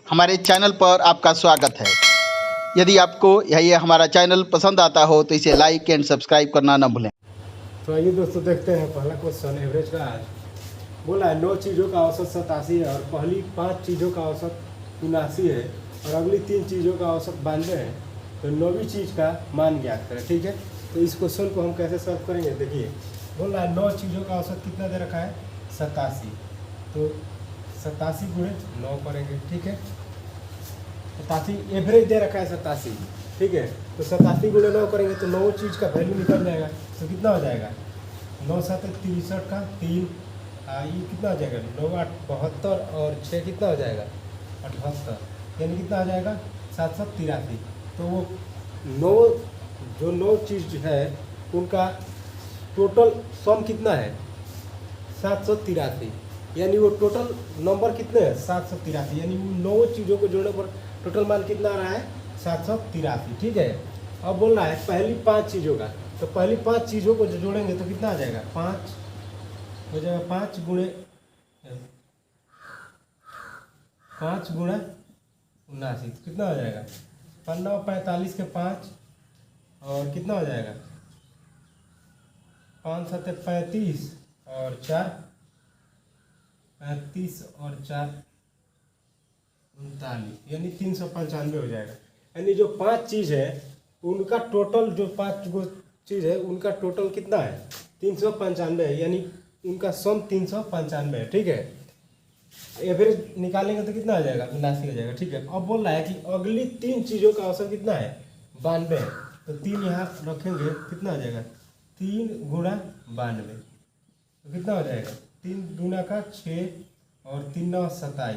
हमारे चैनल पर आपका स्वागत है। यदि आपको ये हमारा चैनल पसंद आता हो तो इसे लाइक एंड सब्सक्राइब करना न भूलें। तो आइए दोस्तों देखते हैं पहला क्वेश्चन एवरेज का। आज बोला है 9 चीज़ों का औसत 87 है और पहली 5 चीज़ों का औसत 79 है और अगली 3 चीज़ों का औसत 92 है। तो 9वीं चीज़ का मान ज्ञात करें। ठीक है, तो इस क्वेश्चन को हम कैसे सॉल्व करेंगे, देखिए बोला है 9 चीज़ों का औसत कितना दे रखा है, 87। तो 87 गुणे 9 करेंगे। ठीक है, 87 एवरेज दे रखा है 87। ठीक है, तो 87 गुणे 9 करेंगे तो 9 चीज़ का वैल्यू निकल जाएगा। तो कितना हो जाएगा, 9 7 63 का 3, ये कितना हो जाएगा, 9 8 72 और 6 कितना हो जाएगा 78, यानी कितना हो जाएगा 783। तो वो 9 चीज़ है उनका टोटल सम कितना है 783, यानी वो टोटल नंबर कितने हैं 783, यानी वो 9 चीज़ों को जोड़ने पर टोटल मान कितना आ रहा है 783। ठीक है, अब बोल रहा है पहली 5 चीज़ों का। तो पहली 5 चीज़ों को जो जोड़ेंगे तो कितना आ जाएगा, 5 हो जाएगा, 5 गुणे 79, कितना हो जाएगा 15 45 के 5 और कितना हो जाएगा 5 7 35 और 4 35 और 4 39, यानी 395 हो जाएगा। यानी जो 5 चीज़ है उनका टोटल, जो 5 गो चीज़ है उनका टोटल कितना है 395 है, यानी उनका सम 395 है। ठीक है, एवरेज निकालेंगे तो कितना आ जाएगा 79 हो जाएगा। ठीक है, अब बोल रहा है कि अगली 3 चीज़ों का औसत कितना है 92 है। तो 3 यहाँ रखेंगे, कितना हो जाएगा 3 गुणा 92, तो कितना हो जाएगा 3 दूना का 6 और 3 9 27,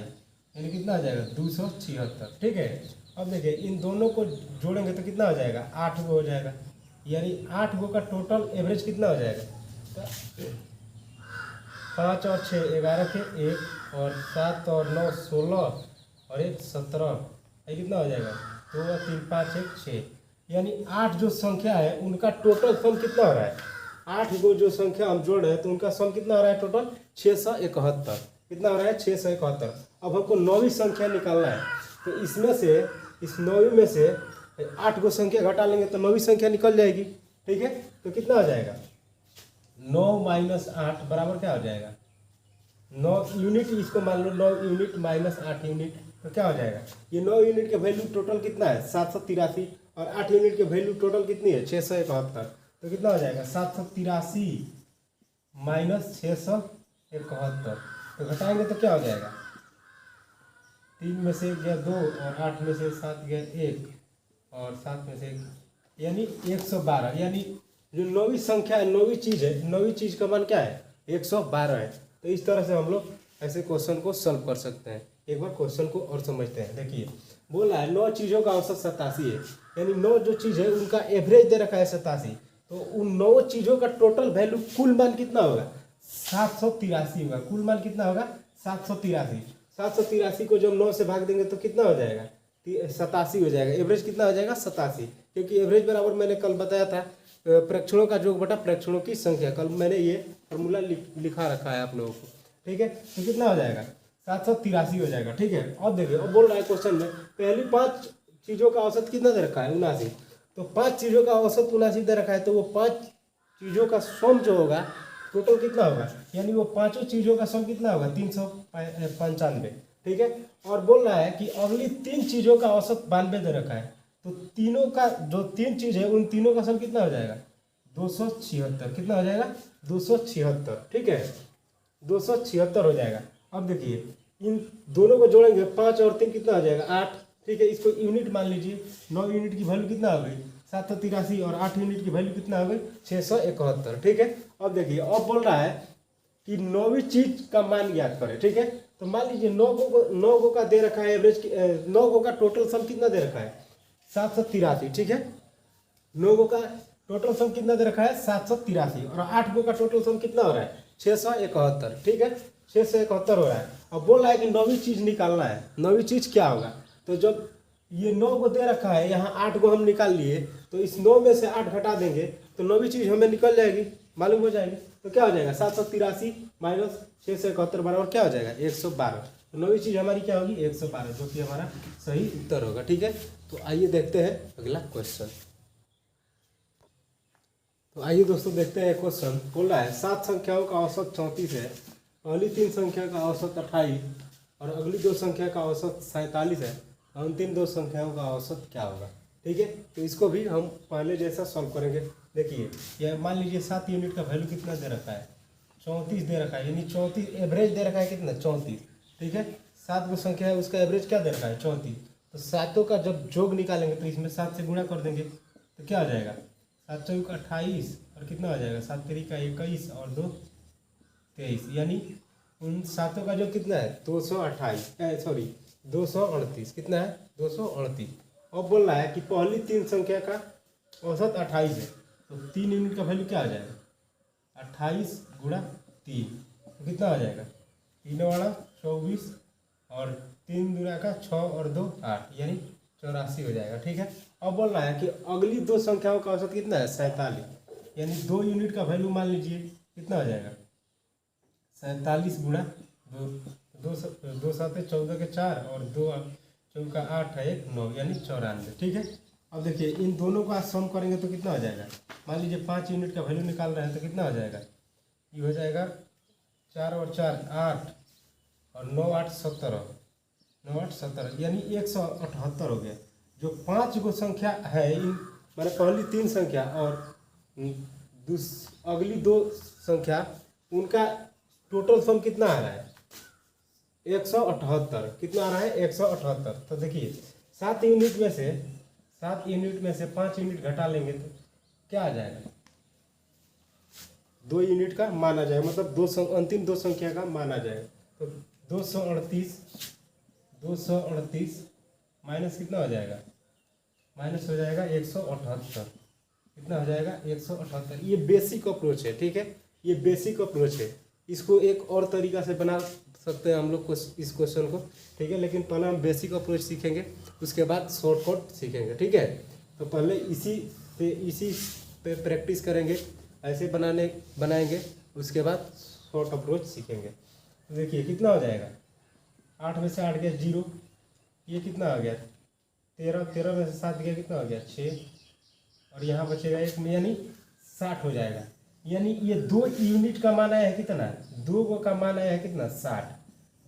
यानी कितना आ जाएगा 276। ठीक है, अब देखिए इन दोनों को जोड़ेंगे तो कितना हो जाएगा 8 गो हो जाएगा, यानी 8 गो का टोटल एवरेज कितना हो जाएगा, तो 5 और 6 11 के 1 और 7 और 9 16 और 1 17, ये कितना हो जाएगा 2 और 3 5 1 6, यानी 8 जो संख्या है उनका टोटल सम कितना हो रहा है, 8 गो जो संख्या हम जोड़ रहे हैं तो उनका सम कितना हो रहा है टोटल 671। कितना हो रहा है 671। अब हमको 9वीं संख्या निकालना है, तो इसमें से इस 9वीं में से 8 गो संख्या घटा लेंगे तो 9वीं संख्या निकल जाएगी। ठीक है, तो कितना हो जाएगा 9 - 8 बराबर क्या हो जाएगा 9 यूनिट, इसको मान लो 9 यूनिट - 8 यूनिट, तो क्या हो जाएगा, ये 9 यूनिट का वैल्यू टोटल कितना है 783 और 8 यूनिट के वैल्यू टोटल कितनी है 671। तो कितना हो जाएगा 783 - 671, तो घटाएंगे तो क्या हो जाएगा, 3 में से 1 गया 2 और 8 में से 7 गया 1 और 7 में से 1, यानी 112, यानी जो 9वीं संख्या है 9वीं चीज़ है, 9वीं चीज़ का मान क्या है 112 है। तो इस तरह से हम लोग ऐसे क्वेश्चन को सॉल्व कर सकते हैं। एक बार क्वेश्चन को और समझते हैं। देखिए बोल रहा है 9 चीज़ों का औसत 87 है, यानी 9 जो चीज़ है उनका एवरेज दे रखा है 87। तो उन 9 चीज़ों का टोटल वैल्यू कुल मान कितना होगा 783 होगा। कुल मान कितना होगा 783। 783 को जब 9 से भाग देंगे तो कितना हो जाएगा 87 हो जाएगा। एवरेज कितना हो जाएगा 87, क्योंकि एवरेज बराबर मैंने कल बताया था प्रेक्षणों का योग बटा प्रेक्षणों की संख्या। कल मैंने ये फॉर्मूला लिखा रखा है आप लोगों को। ठीक है, तो कितना हो जाएगा 783 हो जाएगा। ठीक है, अब देखिए अब बोल रहा है क्वेश्चन में पहली 5 चीज़ों का औसत कितना दे रखा है 79। तो 5 चीज़ों का औसत 79 दे रखा है, तो वो 5 चीज़ों का सम जो होगा टोटल कितना होगा, यानी वो 5 चीज़ों का सम कितना होगा 395। ठीक है, और बोल रहा है कि अगली 3 चीज़ों का औसत 92 दे रखा है। तो तीनों का जो 3 चीज़ है उन तीनों का सम कितना हो जाएगा 276। कितना हो जाएगा 276। ठीक है, 276 हो जाएगा। अब देखिए इन दोनों को जोड़ेंगे 5 और 3 कितना हो जाएगा 8। ठीक है, इसको यूनिट मान लीजिए। 9 यूनिट की वैल्यू कितना हो गई 783 और 8 यूनिट की वैल्यू कितना हो गई 671। ठीक है, अब देखिए अब बोल रहा है कि 9वीं चीज का मान ज्ञात करें। ठीक है, तो मान लीजिए 9 गो का दे रखा है एवरेज, 9 गो का टोटल सम कितना दे रखा है 783। ठीक है, 9 गो का टोटल सम कितना दे रखा है 783 और 8 गो का टोटल सम कितना हो रहा है 671। ठीक है, 671 हो रहा है। अब बोल रहा है कि 9वीं चीज निकालना है। 9वीं चीज क्या होगा, तो जब ये 9 गो दे रखा है, यहाँ 8 गो हम निकाल लिए, तो इस 9 में से 8 घटा देंगे तो 9वीं चीज हमें निकल जाएगी, मालूम हो जाएगी। तो क्या हो जाएगा 783 - 671 बराबर क्या हो जाएगा 112। तो 9वीं चीज़ हमारी क्या होगी 112, जो कि हमारा सही उत्तर होगा। ठीक है, तो आइए देखते हैं अगला क्वेश्चन। तो आइए दोस्तों देखते हैं क्वेश्चन। बोल रहा है 7 संख्याओं का औसत 34 है, पहली 3 संख्या का औसत 28 और अगली 2 संख्या का औसत 47 है, अंतिम 2 संख्याओं का औसत क्या होगा। ठीक है, तो इसको भी हम पहले जैसा सॉल्व करेंगे। देखिए यह मान लीजिए 7 यूनिट का वैल्यू कितना दे रखा है 34 दे रखा है, यानी 34 एवरेज दे रखा है कितना 34। ठीक है, 7 गो संख्या है उसका एवरेज क्या दे रखा है 34। तो सातों का जब जोग निकालेंगे तो इसमें 7 से गुणा कर देंगे तो क्या हो जाएगा 7 चौक 28 और कितना हो जाएगा 7 3 का 21 और 2 23, यानी उन सातों का जो कितना है 238 कितना है 238। अब बोल रहा है कि पहली 3 संख्या का औसत 28 है, तो 3 यूनिट का वैल्यू क्या आ जाएगा 28 गुणा 3, तो कितना आ जाएगा 3 वाला 24 और 3 दूना का 6 और 2 8, यानी 84 हो जाएगा। ठीक है, अब बोल रहा है कि अगली 2 संख्याओं का औसत कितना है 47, यानी 2 यूनिट का वैल्यू मान लीजिए कितना हो जाएगा 47 गुणा 2 7 14 के 4 और 2 चौका 8 है 1 9, यानी 94। ठीक है, अब देखिए इन दोनों का सम करेंगे तो कितना हो जाएगा। मान लीजिए 5 यूनिट का वैल्यू निकाल रहे हैं तो कितना हो जाएगा, ये हो जाएगा 4 और 4 8 और 9 8 17, 9 8 17 यानी 178 हो गया। जो 5 गो संख्या है इन मैंने पहली 3 संख्या और अगली 2 संख्या उनका टोटल सम कितना आ रहा है 178। कितना आ रहा है 178। तो देखिए 7 यूनिट में से 5 यूनिट घटा लेंगे तो क्या आ जाएगा 2 यूनिट का मान आ जाएगा, मतलब अंतिम 2 संख्या का मान आ जाएगा। तो 238 माइनस कितना हो जाएगा, माइनस हो जाएगा 178। कितना हो जाएगा 178। ये बेसिक अप्रोच है। ठीक है, ये बेसिक अप्रोच है, इसको एक और तरीका से बना सकते हैं हम लोग को इस क्वेश्चन को। ठीक है, लेकिन पहले हम बेसिक अप्रोच सीखेंगे, उसके बाद शॉर्टकट सीखेंगे। ठीक है, तो पहले इसी पे प्रैक्टिस करेंगे, ऐसे बनाएंगे, उसके बाद शॉर्ट अप्रोच सीखेंगे। तो देखिए कितना हो जाएगा 8 में से 8 गया 0, ये कितना आ गया 13 में से 7 गया कितना हो गया 6 और यहाँ बचेगा 1 में, यानी 60 हो जाएगा। यानी ये 2 यूनिट का मान आया है कितना 2 गो का मान आया है कितना 60,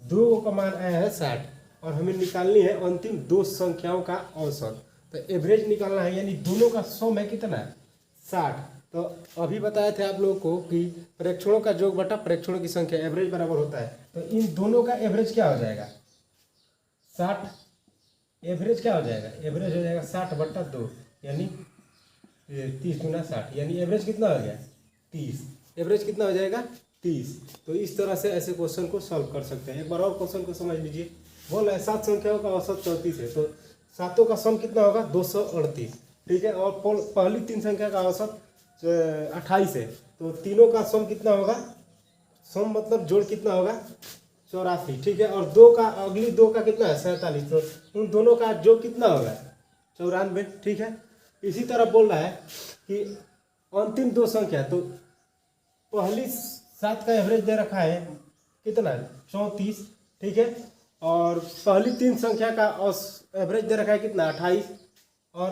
2 गो का मान आया है 60 और हमें निकालनी है अंतिम 2 संख्याओं का औसत। तो एवरेज निकालना है, यानी दोनों का सम है कितना 60। तो अभी बताए थे आप लोगों को कि प्रेक्षणों का योग बटा प्रेक्षणों की संख्या एवरेज बराबर होता है। तो इन दोनों का एवरेज क्या हो जाएगा 60। एवरेज क्या हो जाएगा, एवरेज हो जाएगा 60 बटा 2, यानी 30 गुना 60, यानी एवरेज कितना हो गया 30। एवरेज कितना हो जाएगा 30। तो इस तरह से ऐसे क्वेश्चन को सॉल्व कर सकते हैं। एक बार और क्वेश्चन को समझ लीजिए। बोल रहा है 7 संख्याओं का औसत 34 है, तो सातों का सम कितना होगा 238। ठीक है, और पहली 3 संख्या का औसत 28 है, तो तीनों का सम कितना होगा, सम मतलब जोड़ कितना होगा 84। ठीक है, और 2 का अगली 2 का कितना है 47, तो उन दोनों का जोड़ कितना होगा 94। ठीक है, इसी तरह बोल रहा है कि अंतिम 2 संख्या, तो पहली 7 का एवरेज दे रखा है कितना 34। ठीक है, और पहली 3 संख्या का एवरेज दे रखा है कितना 28 और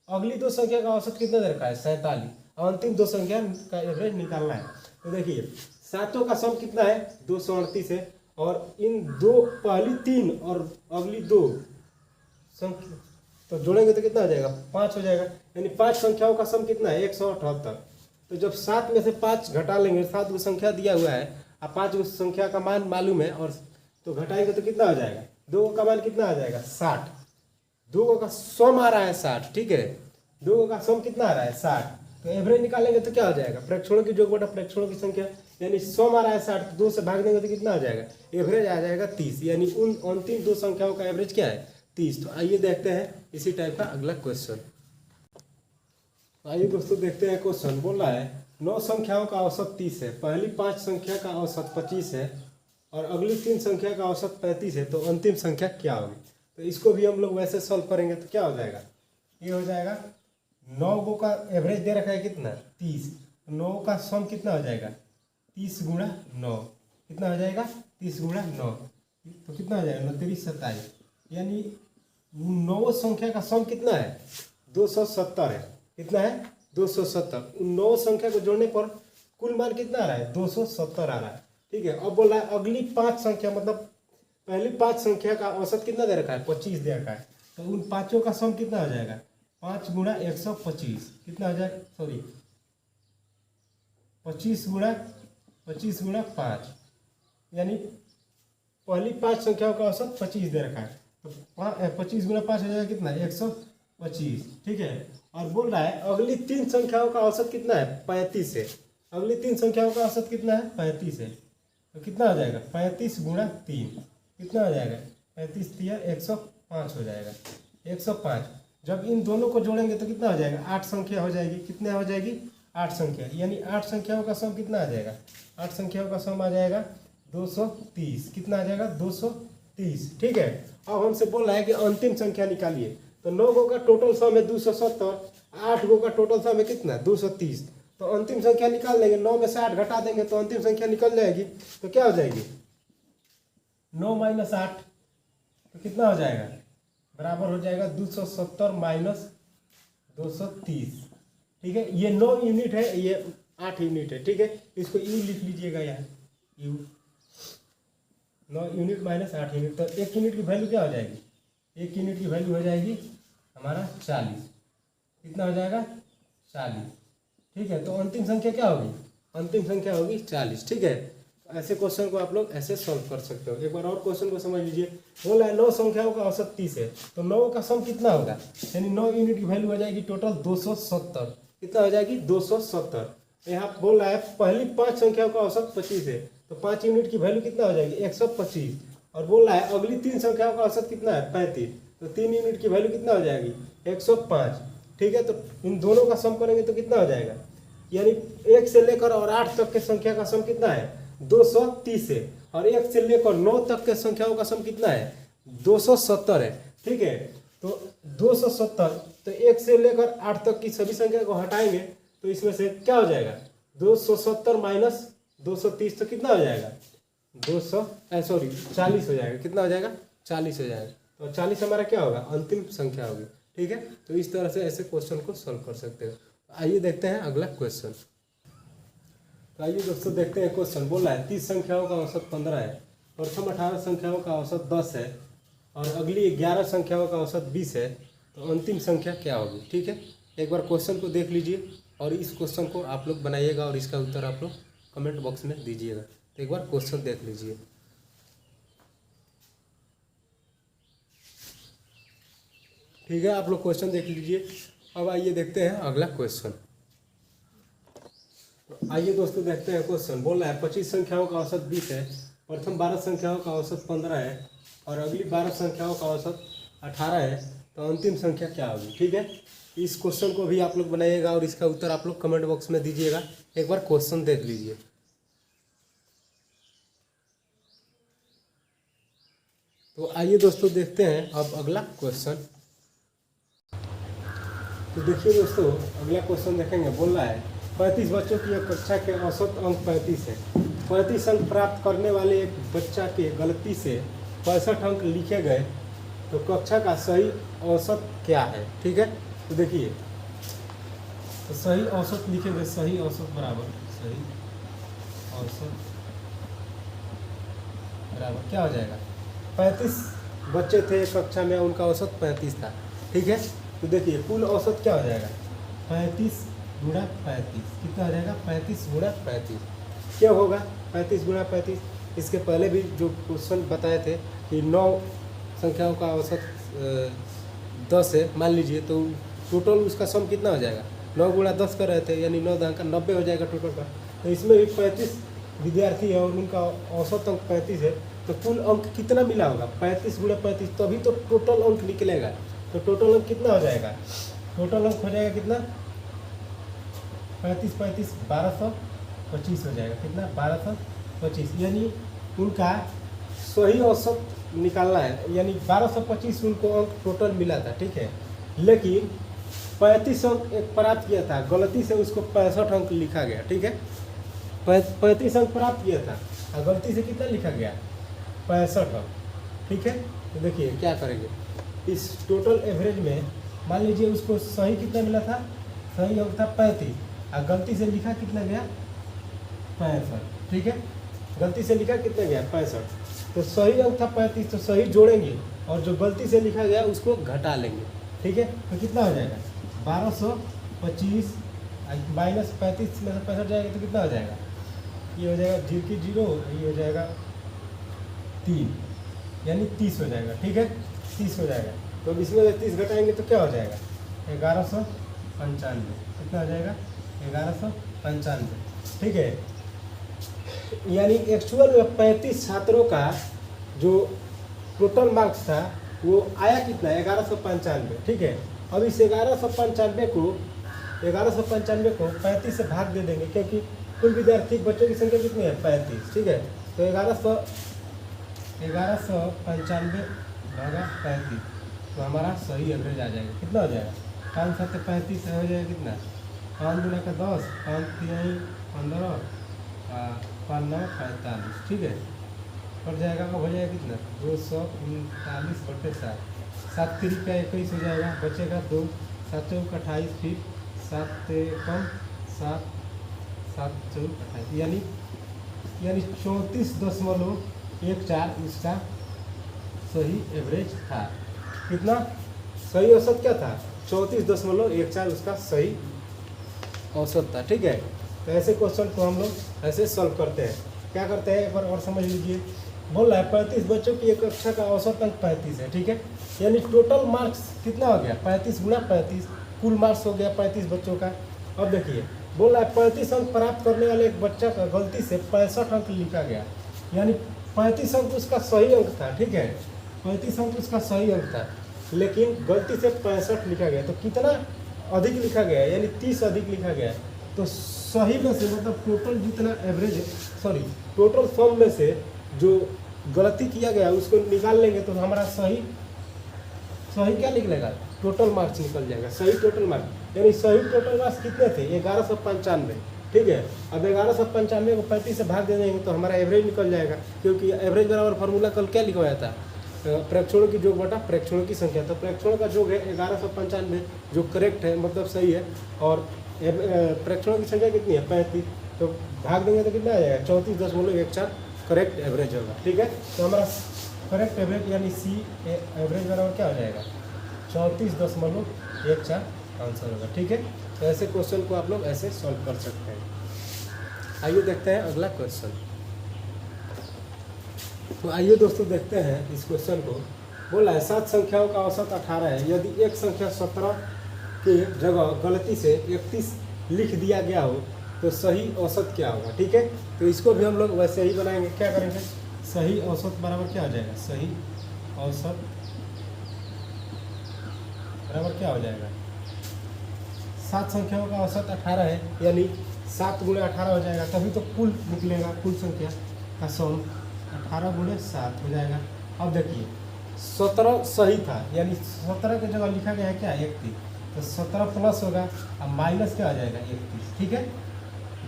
अगली 2 संख्या का औसत कितना दे रखा है 47 और अंतिम 2 संख्या का एवरेज निकालना है। तो देखिए सातों का सम कितना है 238 है, और इन पहली 3 और अगली 2 संख्या तो जोड़ेंगे तो कितना हो जाएगा 5 हो जाएगा, यानी 5 संख्याओं का सम कितना है 178। तो जब 7 में से 5 घटा लेंगे, 7 को संख्या दिया हुआ है और 5 को संख्या का मान मालूम है, और तो घटाएंगे तो कितना हो जाएगा 2 का मान कितना आ जाएगा 60। 2 का सम आ रहा है 60। ठीक है, 2 का सम कितना आ रहा है 60। तो एवरेज निकालेंगे तो क्या हो जाएगा प्रेक्षणों की योग बटा प्रेक्षणों की संख्या, यानी सम आ रहा है 60, 2 से भाग देंगे तो कितना आ जाएगा एवरेज आ जाएगा 30, यानी उन अंतिम 2 संख्याओं का एवरेज क्या है 30। तो आइए देखते हैं इसी टाइप का अगला क्वेश्चन। आइए दोस्तों देखते हैं क्वेश्चन। बोल रहा है 9 संख्याओं का औसत 30 है, पहली 5 संख्या का औसत 25 है और अगली 3 संख्या का औसत 35 है, तो अंतिम संख्या क्या होगी। तो इसको भी हम लोग वैसे सॉल्व करेंगे तो क्या हो जाएगा, ये हो जाएगा 9 गो का एवरेज दे रखा है कितना 30, 9 का सम कितना हो जाएगा 30 गुणा 9, कितना हो जाएगा 30 गुणा 9 तो कितना हो जाएगा 9 3 27, यानी 9 संख्या का सम कितना है 270 है। कितना है 270। उन 9 संख्या को जोड़ने पर कुल मान कितना आ रहा है 270 आ रहा है। ठीक है, अब बोल रहा है अगली 5 संख्या मतलब पहली 5 संख्या का औसत कितना दे रखा है 25 दे रखा है। तो उन पांचों का सम कितना हो जाएगा 5 गुणा 125 कितना हो जाएगा, सॉरी 25 गुणा 5, यानी पहली 5 संख्याओं का औसत 25 दे रखा है। तो 25 गुणा 5 हो जाएगा कितना 125। ठीक है, और बोल रहा है अगली 3 संख्याओं का औसत कितना है 35 है। अगली 3 संख्याओं का औसत कितना है 35 है। तो कितना हो जाएगा 35 गुणा 3 कितना हो जाएगा 35 3 105 हो जाएगा 105। जब इन दोनों को जोड़ेंगे तो कितना हो जाएगा 8 संख्या हो जाएगी। कितने हो जाएगी 8 संख्या, यानी 8 संख्याओं का सम कितना आ जाएगा 8 संख्याओं का सम आ जाएगा 230। कितना आ जाएगा 230। ठीक है, अब हमसे बोल रहा है कि अंतिम संख्या निकालिए। तो 9 गो का टोटल सम है 270, 8 गो का टोटल सम है कितना 230। तो अंतिम संख्या निकाल लेंगे, 9 में से 8 घटा देंगे तो अंतिम संख्या निकल जाएगी। तो क्या हो जाएगी 9 माइनस 8 तो कितना हो जाएगा बराबर हो जाएगा 270 माइनस 230। ठीक है, ये 9 यूनिट है, ये 8 यूनिट है। ठीक है, इसको यू लिख लीजिएगा यहाँ, यू 9 यूनिट माइनस 8 यूनिट। तो 1 यूनिट की वैल्यू क्या हो जाएगी 1 यूनिट की वैल्यू हो जाएगी हमारा 40। कितना हो जाएगा 40। ठीक है, तो अंतिम संख्या क्या होगी अंतिम संख्या होगी 40। ठीक है, ऐसे क्वेश्चन को आप लोग ऐसे सॉल्व कर सकते हो। एक बार और क्वेश्चन को समझ लीजिए। बोल रहा है 9 संख्याओं का औसत 30 है, तो 9 का सम कितना होगा, यानी 9 यूनिट की वैल्यू हो जाएगी टोटल 270। कितना हो जाएगी 270। यहाँ बोल रहा है पहली 5 संख्याओं का औसत 25 है, तो 5 यूनिट की वैल्यू कितना हो जाएगी 125। और बोल रहा है अगली 3 संख्याओं का औसत कितना है 35, तो 3 यूनिट की वैल्यू कितना हो जाएगी 105। ठीक है, तो इन दोनों का सम करेंगे तो कितना हो जाएगा, यानी 1 से लेकर और 8 तक के संख्या का सम कितना है 230 है, और 1 से लेकर 9 तक के संख्याओं का सम कितना है 270 है। ठीक है, तो 270, तो 1 से लेकर 8 तक की सभी संख्या को हटाएंगे तो इसमें से क्या हो जाएगा 270 माइनस 230 तो कितना हो जाएगा 40 हो जाएगा। कितना हो जाएगा 40 हो जाएगा। तो 40 हमारा क्या होगा अंतिम संख्या होगी। ठीक है, तो इस तरह से ऐसे क्वेश्चन को सॉल्व कर सकते हो। आइए देखते हैं अगला क्वेश्चन। तो आइए दोस्तों देखते हैं क्वेश्चन। बोल रहा है 30 संख्याओं का औसत 15 है, प्रथम 18 संख्याओं का औसत 10 है और अगली 11 संख्याओं का औसत 20 है, तो अंतिम संख्या क्या होगी। ठीक है, एक बार क्वेश्चन को देख लीजिए और इस क्वेश्चन को आप लोग बनाइएगा और इसका उत्तर आप लोग कमेंट बॉक्स में दीजिएगा। तो एक बार क्वेश्चन देख लीजिए। ठीक है, आप लोग क्वेश्चन देख लीजिए। अब आइए देखते हैं अगला क्वेश्चन। आइए दोस्तों देखते हैं क्वेश्चन। बोल रहा है 25 संख्याओं का औसत 20 है, प्रथम 12 संख्याओं का औसत 15 है और अगली 12 संख्याओं का औसत 18 है, तो अंतिम संख्या क्या होगी। ठीक है, इस क्वेश्चन को भी आप लोग बनाइएगा और इसका उत्तर आप लोग कमेंट बॉक्स में दीजिएगा। एक बार क्वेश्चन देख लीजिए। तो आइए दोस्तों देखते हैं अब अगला क्वेश्चन। तो देखिए दोस्तों अगला क्वेश्चन देखेंगे। बोल रहा है 35 बच्चों की एक कक्षा के औसत अंक 35 है। 35 अंक प्राप्त करने वाले एक बच्चा के गलती से 65 अंक लिखे गए, तो कक्षा का सही औसत क्या है। ठीक है, तो देखिए तो सही औसत लिखेंगे, सही औसत बराबर सही औसत बराबर क्या हो जाएगा 35 बच्चे थे एक कक्षा में, उनका औसत 35 था। ठीक है, तो देखिए कुल औसत क्या हो जाएगा 35 गुणा 35 कितना हो जाएगा 35 गुणा 35 क्या होगा 35 गुणा 35। इसके पहले भी जो क्वेश्चन बताए थे कि 9 संख्याओं का औसत 10 है मान लीजिए, तो टोटल उसका सम कितना हो जाएगा 9 गुणा 10 कर रहे थे, यानी 9 दांग का 90 हो जाएगा टोटल का। तो इसमें भी 35 विद्यार्थी है और उनका औसत अंक 35 है, तो कुल अंक कितना मिला होगा 35 गुणा 35, तभी तो टोटल अंक निकलेगा। तो टोटल अंक कितना हो जाएगा, टोटल अंक हो जाएगा कितना 35 35 1225 हो जाएगा। कितना 1225, यानी उनका सही औसत निकालना है, यानी 1225 उनको अंक टोटल मिला था। ठीक है, लेकिन 35 अंक एक प्राप्त किया था, गलती से उसको 65 अंक लिखा गया। ठीक है, 35 अंक प्राप्त किया था और गलती से कितना लिखा गया 65 अंक, ठीक है। तो देखिए क्या करेंगे, इस टोटल एवरेज में मान लीजिए उसको सही कितना मिला था, सही अंक था 35 और गलती से लिखा कितना गया 65, ठीक है। गलती से लिखा कितना गया 65, तो सही अंक था 35, तो सही जोड़ेंगे और जो गलती से लिखा गया उसको घटा लेंगे, ठीक है। तो कितना हो जाएगा 1225 माइनस 35 में से 65 जाएगा तो कितना हो जाएगा, ये हो जाएगा 0 की 0, ये हो जाएगा 3 यानी 30 हो जाएगा, ठीक है। 30 हो जाएगा, तो अब इसमें 30 घटाएंगे तो क्या हो जाएगा 1195, कितना हो जाएगा 1195, ठीक है। यानी एक्चुअल में 35 छात्रों का जो टोटल मार्क्स था वो आया कितना 1195, ठीक है। अब इस 1195 को 35 से भाग दे देंगे, क्योंकि कुल विद्यार्थी बच्चों की संख्या कितनी है 35, ठीक है। तो 1195 भागा 35, तो हमारा सही एवरेज आ जाएगा, कितना हो जाएगा 5 7 35 हो जाएगा कितना 5 दूना का 10, 5 3 15, 5 9 45, ठीक है। पड़ जाएगा, अब हो जाएगा कितना 239/7, 7 3 का 21 हो जाएगा, बचेगा 2, 7 4 28, फिर 7 कम 7 7 4 28, यानी 34.14 इसका सही एवरेज था। कितना सही औसत क्या था 34.14 उसका सही औसत था, ठीक है। तो ऐसे क्वेश्चन को हम लोग ऐसे सॉल्व करते हैं। क्या करते हैं एक बार और समझ लीजिए। बोल रहा है 35 बच्चों की एक कक्षा का औसत अंक 35 है, ठीक है। यानी टोटल मार्क्स कितना हो गया 35 गुणा 35, कुल मार्क्स हो गया 35 बच्चों का। अब देखिए बोल रहा है 35 अंक प्राप्त करने वाले एक बच्चा का गलती से 65 अंक लिखा गया, यानी 35 अंक उसका सही अंक था, ठीक है। 35 अंक उसका सही अंक था, लेकिन गलती से 65 लिखा गया, तो कितना अधिक लिखा गया है, यानी 30 अधिक लिखा गया है। तो सही में से मतलब टोटल जितना एवरेज टोटल सम में से जो गलती किया गया उसको निकाल लेंगे तो हमारा सही क्या निकलेगा टोटल मार्क्स निकल जाएगा, सही टोटल मार्क्स। यानी सही टोटल मार्क्स कितने थे 1195, ठीक है। अब 1195 को 35 से भाग दे देंगे तो हमारा एवरेज निकल जाएगा, क्योंकि एवरेज बराबर फार्मूला कल क्या लिखवाया था प्रेक्षणों की योग बटा प्रेक्षणों की संख्या। तो प्रेक्षणों का योग है 1195 जो करेक्ट है, मतलब सही है, और प्रेक्षणों की संख्या कितनी है 35, तो भाग देंगे तो कितना आ जाएगा 34.14 करेक्ट एवरेज होगा, ठीक है। तो हमारा करेक्ट एवरेज यानी सी एवरेज बराबर क्या हो जाएगा 34.14 आंसर होगा, ठीक है। तो ऐसे क्वेश्चन को आप लोग ऐसे सॉल्व कर सकते हैं। आइए देखते हैं अगला क्वेश्चन। तो आइए दोस्तों देखते हैं इस क्वेश्चन को। बोला है 7 संख्याओं का औसत 18 है, यदि एक संख्या 17 के जगह गलती से 31 लिख दिया गया हो तो सही औसत क्या होगा, ठीक है। तो इसको भी हम लोग वैसे ही बनाएंगे। क्या करेंगे सही औसत बराबर क्या हो जाएगा, सही औसत बराबर क्या हो जाएगा 7 संख्याओं का औसत 18 है, यानी 7 गुणे 18 हो जाएगा, तभी तो कुल निकलेगा, कुल संख्या का सम 18 गुणे 7 हो जाएगा। अब देखिए 17 सही था, यानी 17 की जगह लिखा गया है क्या 31, तो 17 प्लस होगा अब माइनस क्या आ जाएगा 31, ठीक है।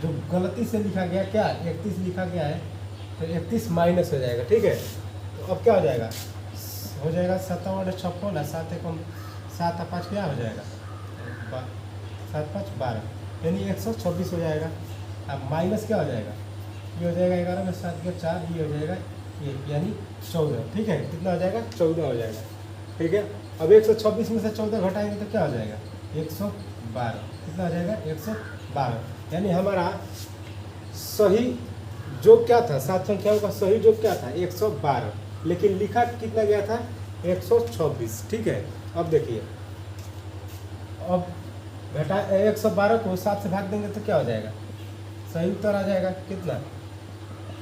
जो गलती से लिखा गया क्या 31 लिखा गया है, तो 31 माइनस हो जाएगा, ठीक है। तो अब क्या हो जाएगा 7 बटे 56 7 एकम 7 और 5 क्या हो जाएगा 7 5 12, यानी 126 हो जाएगा। अब माइनस क्या हो जाएगा, ये हो जाएगा 11 में 7 के 4, ये हो जाएगा 1 यानी 14, ठीक है। कितना हो जाएगा 14 हो जाएगा, ठीक है। अब 126 में से 14 घटाएंगे तो क्या हो जाएगा 112, कितना हो जाएगा 112, यानी हमारा सही जो क्या था 7 संख्याओं का सही जो क्या था 112, लेकिन लिखा कितना गया था 126, ठीक है। अब देखिए अब घटा 112 को 7 से भाग देंगे तो क्या हो जाएगा सही उत्तर आ जाएगा कितना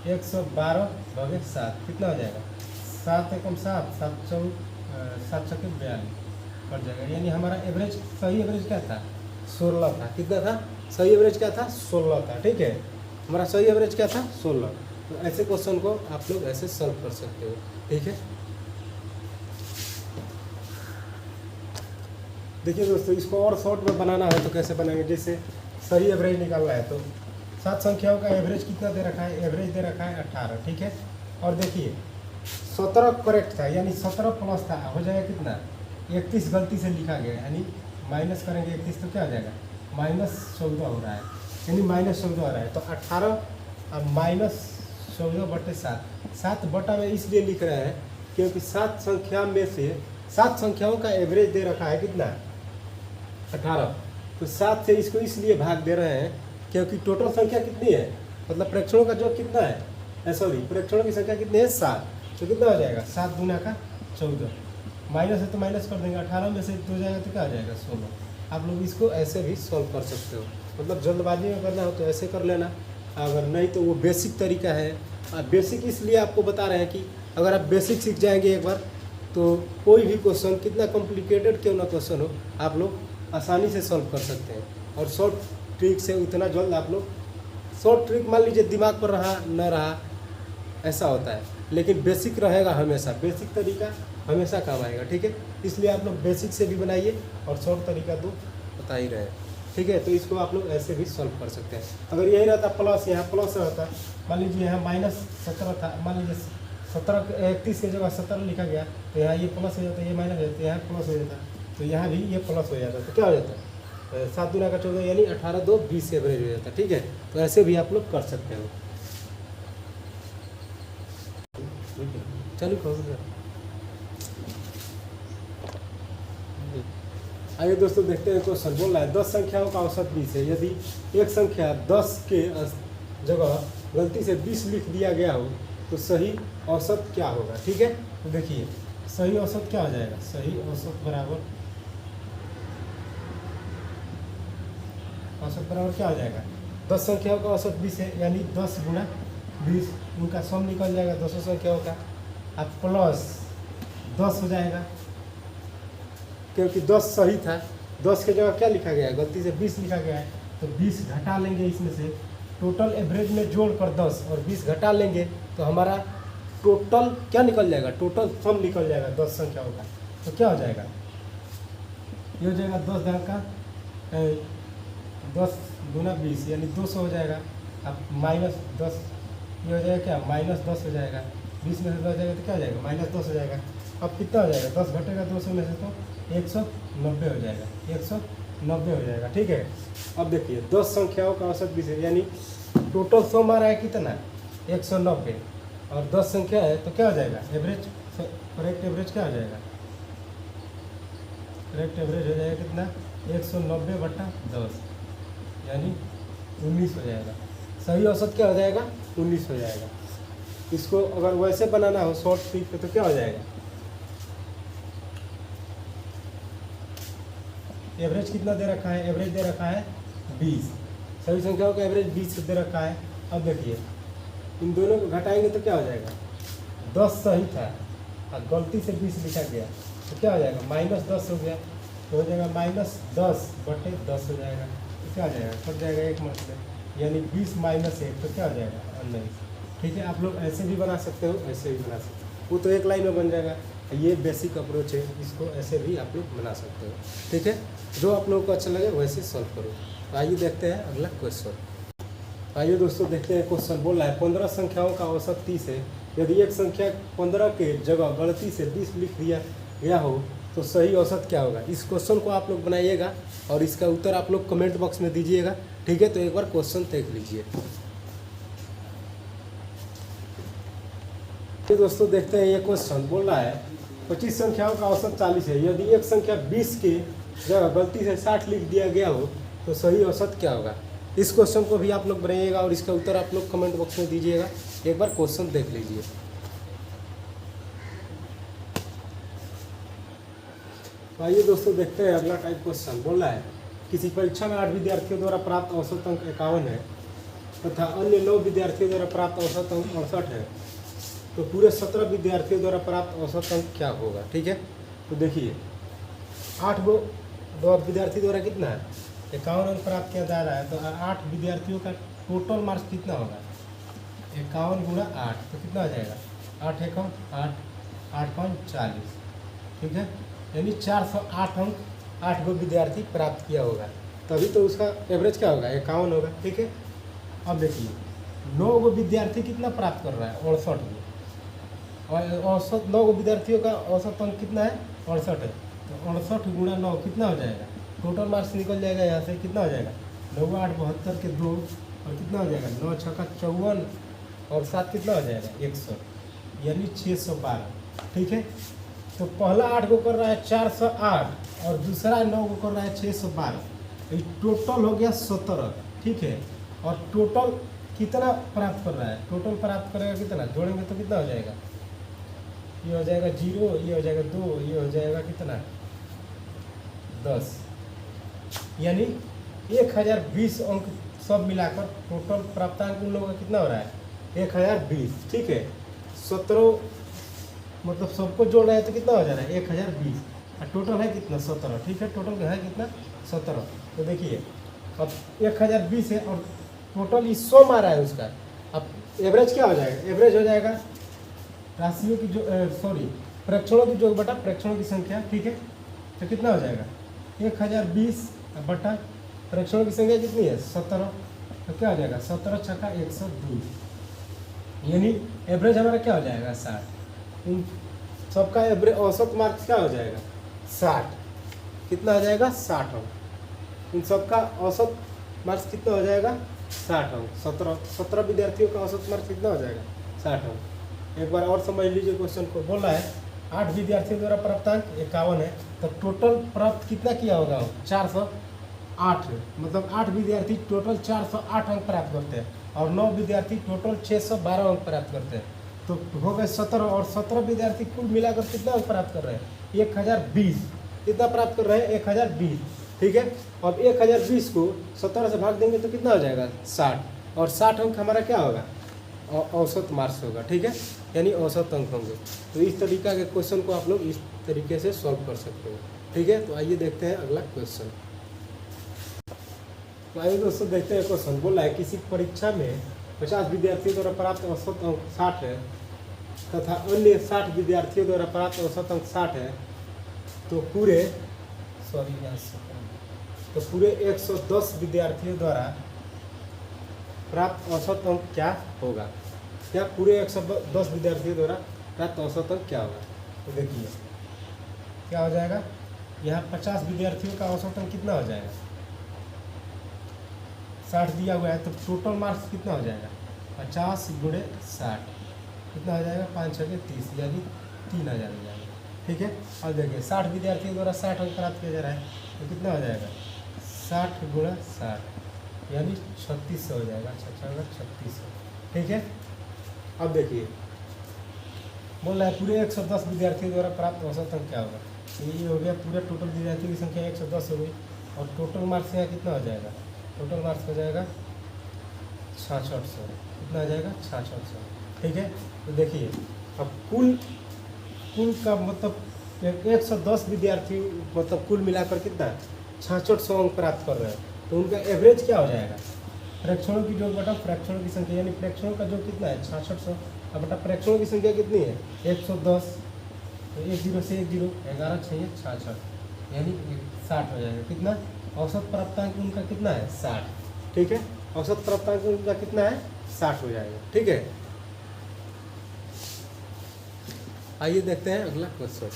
112 भागे 7, कितना हो जाएगा 7 एकम 7 7 4 7 चौके 42 पड़ जाएगा। यानी हमारा एवरेज सही एवरेज क्या था 16 था, कितना था सही एवरेज क्या था 16 था, ठीक है। हमारा सही एवरेज क्या था 16। तो ऐसे क्वेश्चन को आप लोग ऐसे सॉल्व कर सकते हो, ठीक है। देखिए दोस्तों इसको और शॉर्ट में बनाना है तो कैसे बनाएंगे, जैसे सही एवरेज निकालना है तो 7 संख्याओं का एवरेज कितना दे रखा है, एवरेज दे रखा है 18, ठीक है। और देखिए 17 करेक्ट था, यानी 17 प्लस था, हो जाएगा कितना, 31 गलती से लिखा गया, यानी माइनस करेंगे 31 तो क्या हो जाएगा, -14 हो रहा है, यानी -14 हो रहा है। तो 18 और -14/7, 7 बटा में इसलिए लिख रहे हैं क्योंकि 7 संख्या में से 7 संख्याओं का एवरेज दे रखा है कितना, 18। तो 7 से इसको इसलिए भाग दे रहे हैं क्योंकि टोटल संख्या कितनी है, मतलब प्रेक्षणों का जोड़ कितना है, सॉरी प्रेक्षणों की संख्या कितनी है, 7। तो कितना हो जाएगा, 7 गुना का 14, माइनस है तो माइनस कर देंगे, 18 में से 2 जाएगा तो क्या हो जाएगा, 16। आप लोग इसको ऐसे भी सॉल्व कर सकते हो, मतलब जल्दबाजी में करना हो तो ऐसे कर लेना, अगर नहीं तो वो बेसिक तरीका है। बेसिक इसलिए आपको बता रहे हैं कि अगर आप बेसिक सीख जाएंगे एक बार तो कोई भी क्वेश्चन, कितना कॉम्प्लिकेटेड क्यों ना क्वेश्चन हो, आप लोग आसानी से सॉल्व कर सकते हैं। और शॉर्ट ट्रिक से उतना जल्द आप लोग, शॉर्ट ट्रिक मान लीजिए दिमाग पर रहा न रहा ऐसा होता है, लेकिन बेसिक रहेगा हमेशा, बेसिक तरीका हमेशा काम आएगा, ठीक है। इसलिए आप लोग बेसिक से भी बनाइए और शॉर्ट तरीका तो बता ही रहे, ठीक है। तो इसको आप लोग ऐसे भी सॉल्व कर सकते हैं। अगर यही रहता प्लस, यहाँ प्लस रहता, मान लीजिए यहाँ -17 था, मान लीजिए 31 की जगह 17 लिखा गया, तो यहाँ ये प्लस हो जाता, ये माइनस हो जाता, यहाँ प्लस हो जाता, तो यहाँ भी ये प्लस हो जाता, तो क्या हो जाता, 7 गुना का 14, यानी 18 2 20 एवरेज हो जाता, ठीक है। तो ऐसे भी आप लोग कर सकते हो। चलिए आइए दोस्तों देखते हैं क्वेश्चन। बोल रहा है 10 संख्याओं का औसत 20 है, यदि एक संख्या 10 के जगह गलती से 20 लिख दिया गया हो तो सही औसत क्या होगा, ठीक है। तो देखिए सही औसत क्या हो जाएगा, सही औसत बराबर क्या हो जाएगा, 10 संख्याओं का औसत 20 है, यानी 10 गुना 20, उनका सम निकल जाएगा 200 संख्याओं का, अब प्लस 10 हो जाएगा, क्योंकि 10 सही था, 10 के जगह क्या लिखा गया है, गलती से 20 लिखा गया है, तो 20 घटा लेंगे इसमें से, टोटल एवरेज में जोड़कर 10 और 20 घटा लेंगे तो हमारा टोटल क्या निकल जाएगा, टोटल सम निकल जाएगा 10 संख्याओं का। तो क्या हो जाएगा, ये हो जाएगा 10 गुना 20 यानी 200 हो जाएगा। अब -10 ये हो जाएगा क्या, -10 हो जाएगा, 20 में से 10 जाएगा तो क्या हो जाएगा, -10 हो जाएगा। अब कितना हो जाएगा, 10 घटेगा 200 में से तो 190 हो जाएगा, 190 हो जाएगा, ठीक है। अब देखिए 10 संख्याओं का औसत 20 है, यानी टोटल सम आ रहा है कितना, 190, और 10 संख्या है तो क्या हो जाएगा, एवरेज, करेक्ट एवरेज क्या हो जाएगा, करेक्ट एवरेज हो जाएगा कितना, 190/10 यानी 19 हो जाएगा। सही औसत क्या हो जाएगा, 19 हो जाएगा। इसको अगर वैसे बनाना हो शॉर्ट ट्रिक पे तो क्या हो जाएगा, एवरेज कितना दे रखा है, एवरेज दे रखा है 20, सभी संख्याओं का एवरेज 20 दे रखा है। अब देखिए इन दोनों को घटाएंगे तो क्या हो जाएगा, 10 सही था और गलती से 20 लिखा गया तो क्या हो जाएगा, -10 हो गया, तो हो जाएगा -10/10 हो जाएगा, तो क्या हो जाएगा, कट जाएगा एक मतलब, यानी 20 - 1 तो क्या हो जाएगा, 19, ठीक है। आप लोग ऐसे भी बना सकते हो, ऐसे भी बना सकते हो, वो तो एक लाइन में बन जाएगा। ये बेसिक अप्रोच है, इसको ऐसे भी आप लोग बना सकते हो, ठीक है। जो आप लोगों को अच्छा लगे वैसे सॉल्व करो। तो आइए देखते हैं अगला क्वेश्चन। आइए दोस्तों देखते हैं क्वेश्चन। बोल रहा है 15 संख्याओं का औसत 30 है, यदि एक संख्या 15 के जगह गलती से 20 लिख दिया गया हो तो सही औसत क्या होगा। इस क्वेश्चन को आप लोग बनाइएगा और इसका उत्तर आप लोग कमेंट बॉक्स में दीजिएगा, ठीक है। तो एक बार क्वेश्चन देख लीजिए। तो दोस्तों देखते हैं ये क्वेश्चन। बोल रहा है 25 संख्याओं का औसत 40 है, यदि एक संख्या 20 के जगह गलती से 60 लिख दिया गया हो तो सही औसत क्या होगा। इस क्वेश्चन को भी आप लोग बनाइएगा और इसका उत्तर आप लोग कमेंट बॉक्स में दीजिएगा। एक बार क्वेश्चन देख लीजिए। तो आइए दोस्तों देखते हैं अगला टाइप क्वेश्चन। बोल रहा है किसी परीक्षा में 8 विद्यार्थियों द्वारा प्राप्त औसत अंक 51 है तथा अन्य 9 विद्यार्थियों द्वारा प्राप्त औसत अंक 68 है, तो पूरे 17 विद्यार्थियों द्वारा प्राप्त औसत अंक क्या होगा, ठीक है। तो देखिए 8 विद्यार्थी द्वारा कितना है, 51 अंक प्राप्त किया जा रहा है, तो 8 विद्यार्थियों का टोटल मार्क्स कितना होगा, 51 गुणा 8, तो कितना हो जाएगा, 8 एकम 8, 8 5 40, ठीक है। यानी 408 अंक 8 गो विद्यार्थी प्राप्त किया होगा, तभी तो उसका एवरेज क्या होगा, 51 होगा, ठीक है। अब देखिए 9 गो विद्यार्थी कितना प्राप्त कर रहा है, 68 गो, और औसत 9 विद्यार्थियों का औसत अंक कितना है 68 है। तो 68 गुणा 9 कितना हो जाएगा, टोटल मार्क्स निकल जाएगा यहाँ से, कितना हो जाएगा 9 8 72 के 2 और कितना हो जाएगा 9 6 का 54 और 7 कितना हो जाएगा 100 यानी 612। ठीक है, तो पहला 8 को कर रहा है 408 और दूसरा 9 को कर रहा है 612। ये टोटल हो गया 17। ठीक है, और टोटल कितना प्राप्त कर रहा है, टोटल प्राप्त करेगा कितना, जोड़ेंगे तो कितना हो जाएगा, ये हो जाएगा 0, ये हो जाएगा 2, ये हो जाएगा कितना 10, यानी 1020 अंक सब मिलाकर टोटल प्राप्तांक उन लोगों का कितना हो रहा है 1020। ठीक है, 17 मतलब सबको जोड़ रहा है तो कितना हो जा रहा है 1020 और टोटल है कितना 17। ठीक है, टोटल है कितना 17। तो देखिए अब 1020 है और टोटल इस 100 आ रहा है उसका। अब एवरेज क्या हो जाएगा, एवरेज हो जाएगा राशियों की जो प्रेक्षणों की जो बटा प्रेक्षणों की संख्या। ठीक है, तो कितना हो जाएगा 1020 बटा प्रेक्षणों की संख्या कितनी है 17, तो क्या हो जाएगा 17 छक्का 102, यानी एवरेज हमारा क्या हो जाएगा 60। इन सबका एवरेज औसत मार्क्स क्या हो जाएगा 60, कितना हो जाएगा 60 अंक। इन सबका औसत मार्क्स कितना हो जाएगा 60 अंक। 17 विद्यार्थियों का औसत मार्क्स कितना हो जाएगा 60 अंक। एक बार और समझ लीजिए क्वेश्चन को। बोल रहा है 8 विद्यार्थियों द्वारा प्राप्तांक 51 है, तो टोटल प्राप्त कितना किया होगा 408, मतलब 8 विद्यार्थी टोटल 408 अंक प्राप्त करते हैं और 9 विद्यार्थी टोटल 612 अंक प्राप्त करते हैं। तो हो गए 17 और 17 विद्यार्थी कुल मिलाकर कितना अंक प्राप्त कर रहे हैं 1020। कितना प्राप्त कर रहे हैं 1020। ठीक है, अब 1020 को 17 से भाग देंगे तो कितना हो जाएगा 60 और 60 अंक हमारा क्या होगा औसत मार्क्स होगा। ठीक है, यानी औसत अंक होंगे। तो इस तरीका के क्वेश्चन को आप लोग इस तरीके से सॉल्व कर सकते हो। ठीक है, तो आइए देखते हैं अगला क्वेश्चन। तो आइए दोस्तों देखते हैं क्वेश्चन। बोला है किसी परीक्षा में 50 विद्यार्थियों द्वारा प्राप्त औसत अंक 60 है तथा अन्य 60 विद्यार्थियों द्वारा प्राप्त औसत अंक 60 है, तो पूरे 110 विद्यार्थियों द्वारा प्राप्त औसत अंक क्या होगा। क्या पूरे 110 विद्यार्थियों द्वारा प्राप्त औसत अंक क्या होगा। तो देखिए क्या हो जाएगा, यहाँ 50 विद्यार्थियों का औसत अंक कितना हो जाएगा 60 दिया हुआ है, तो टोटल मार्क्स कितना हो जाएगा 50 गुणे 60 कितना हो जाएगा 5 6 30 यानी 3000 हो जाएगा। ठीक है, और देखिए 60 विद्यार्थियों द्वारा 60 अंक प्राप्त किया जा रहा है, तो कितना हो जाएगा 60 गुणा 60 यानी 3600 हो जाएगा। अच्छा 3600। ठीक है, अब देखिए बोल रहा है पूरे 110 विद्यार्थियों द्वारा प्राप्त औसत अंक क्या होगा। तो ये हो गया पूरे टोटल विद्यार्थियों की संख्या 110 हो गई और टोटल मार्क्स यहाँ कितना हो जाएगा, टोटल मार्क्स हो जाएगा 6600। कितना हो जाएगा 6600। ठीक है, तो देखिए अब कुल का मतलब 110 विद्यार्थी मतलब कुल मिलाकर कितना 6600 अंक प्राप्त कर रहे हैं, तो उनका एवरेज क्या हो जाएगा प्रेक्षणों की जो बटा प्रेक्षणों की संख्या, यानी प्रेक्षणों का जो कितना है 6600 अब बटा प्रेक्षणों की संख्या कितनी है 110, तो 10 से 10 11 6 66 यानी 60 हो जाएगा। कितना औसत प्राप्तांक उनका कितना है 60। ठीक है, औसत प्राप्तांक उनका कितना है 60 हो जाएगा। ठीक है, आइए देखते हैं अगला क्वेश्चन।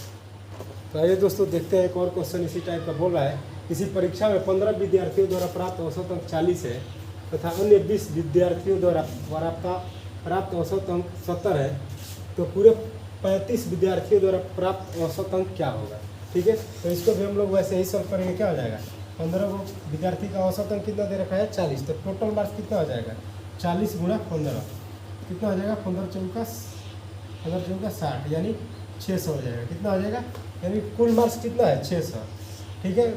तो आइए दोस्तों देखते हैं एक और क्वेश्चन इसी टाइप का। बोल रहा है किसी परीक्षा में 15 विद्यार्थियों द्वारा प्राप्त औसत अंक 40 है तथा अन्य 20 विद्यार्थियों द्वारा प्राप्त औसत अंक 70 है, तो पूरे 35 विद्यार्थियों द्वारा प्राप्त औसत अंक क्या होगा। ठीक है, तो इसको भी हम लोग वैसे ही सॉल्व करेंगे। क्या हो जाएगा 15 विद्यार्थी का औसत अंक कितना दे रखा है 40, तो टोटल मार्क्स कितना हो जाएगा 40 गुणा 15 कितना हो जाएगा 15 चौका 60 यानी 600 हो जाएगा। कितना हो जाएगा, यानी कुल मार्क्स कितना है 600। ठीक है,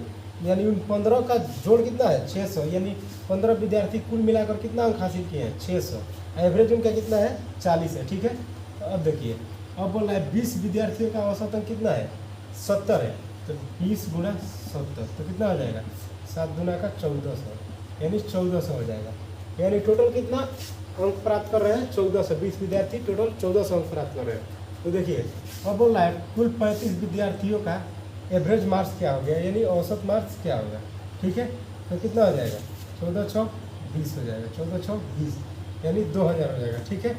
यानी उन 15 का जोड़ कितना है 600, यानी 15 विद्यार्थी कुल मिलाकर कितना अंक हासिल किए हैं 600, एवरेज उनका कितना है 40 है। ठीक है, तो अब देखिए अब बोल रहा है 20 विद्यार्थियों का औसत अंक कितना है 70 है, तो 20 गुणा 70 तो कितना हो जाएगा 7 गुना का 1400 यानी 1400 हो जाएगा। यानी टोटल कितना अंक प्राप्त कर रहे हैं 1400, 20 विद्यार्थी टोटल 1400 अंक प्राप्त कर रहे हैं। तो देखिए अब बोल रहा है कुल 35 विद्यार्थियों का एवरेज मार्क्स क्या हो गया, यानी औसत मार्क्स क्या होगा। ठीक है, तो कितना हो जाएगा 14 6 20 हो जाएगा, 14 6 20 यानी 2000 हो जाएगा। ठीक है,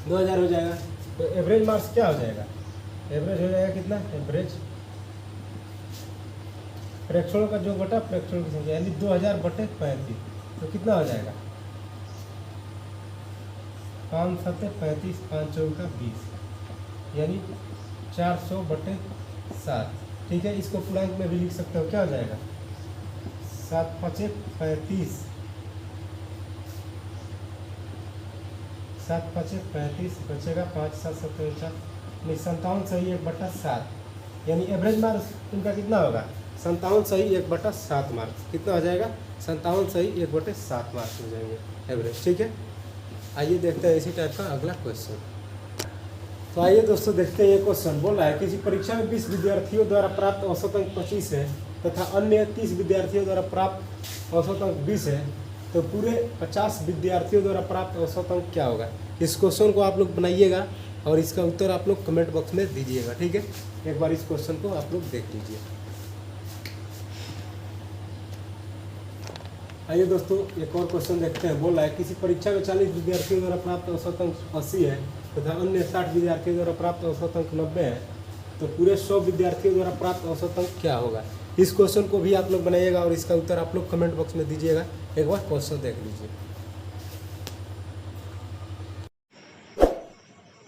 2000 हो जाएगा। तो एवरेज मार्क्स क्या हो जाएगा? एवरेज हो जाएगा कितना? एवरेज फ्रैक्शनों का जो बटा फ्रैक्शनों की संख्या यानी 2000/35, तो कितना हो जाएगा? 5 7 35, 5 चौका 20, यानी 400/7। ठीक है, इसको पूर्णांक में भी लिख सकते हो, क्या हो जाएगा? 7 5 35, 7 5 35 बचेगा 5 7 57, नहीं 57 सही 1/7, यानी एवरेज मार्क्स इनका कितना होगा? 57 सही 1/7 मार्क्स। कितना हो जाएगा? 57 सही 1/7 मार्क्स हो जाएंगे एवरेज। ठीक है, आइए देखते हैं इसी टाइप का अगला क्वेश्चन। तो आइए दोस्तों देखते हैं, ये क्वेश्चन बोल रहा है किसी परीक्षा में 20 विद्यार्थियों द्वारा प्राप्त औसत अंक 25 है तथा अन्य 30 विद्यार्थियों द्वारा प्राप्त औसत अंक 20 है, तो पूरे 50 विद्यार्थियों द्वारा प्राप्त औसत अंक क्या होगा? इस क्वेश्चन को आप लोग बनाइएगा और इसका उत्तर आप लोग कमेंट बॉक्स में दीजिएगा। ठीक है, एक बार इस क्वेश्चन को आप लोग देख लीजिए। आइए दोस्तों एक और क्वेश्चन देखते हैं। बोल रहा है किसी परीक्षा में 40 विद्यार्थियों द्वारा प्राप्त औसत अंक 80 है तथा अन्य 60 विद्यार्थियों द्वारा प्राप्त औसत अंक 90 है, तो पूरे 100 विद्यार्थियों द्वारा प्राप्त औसत अंक क्या होगा? इस क्वेश्चन को भी आप लोग बनाइएगा और इसका उत्तर आप लोग कमेंट बॉक्स में दीजिएगा। एक बार क्वेश्चन देख लीजिए।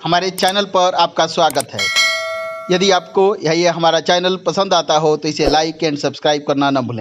हमारे चैनल पर आपका स्वागत है। यदि आपको यह हमारा चैनल पसंद आता हो तो इसे लाइक एंड सब्सक्राइब करना न भूलें।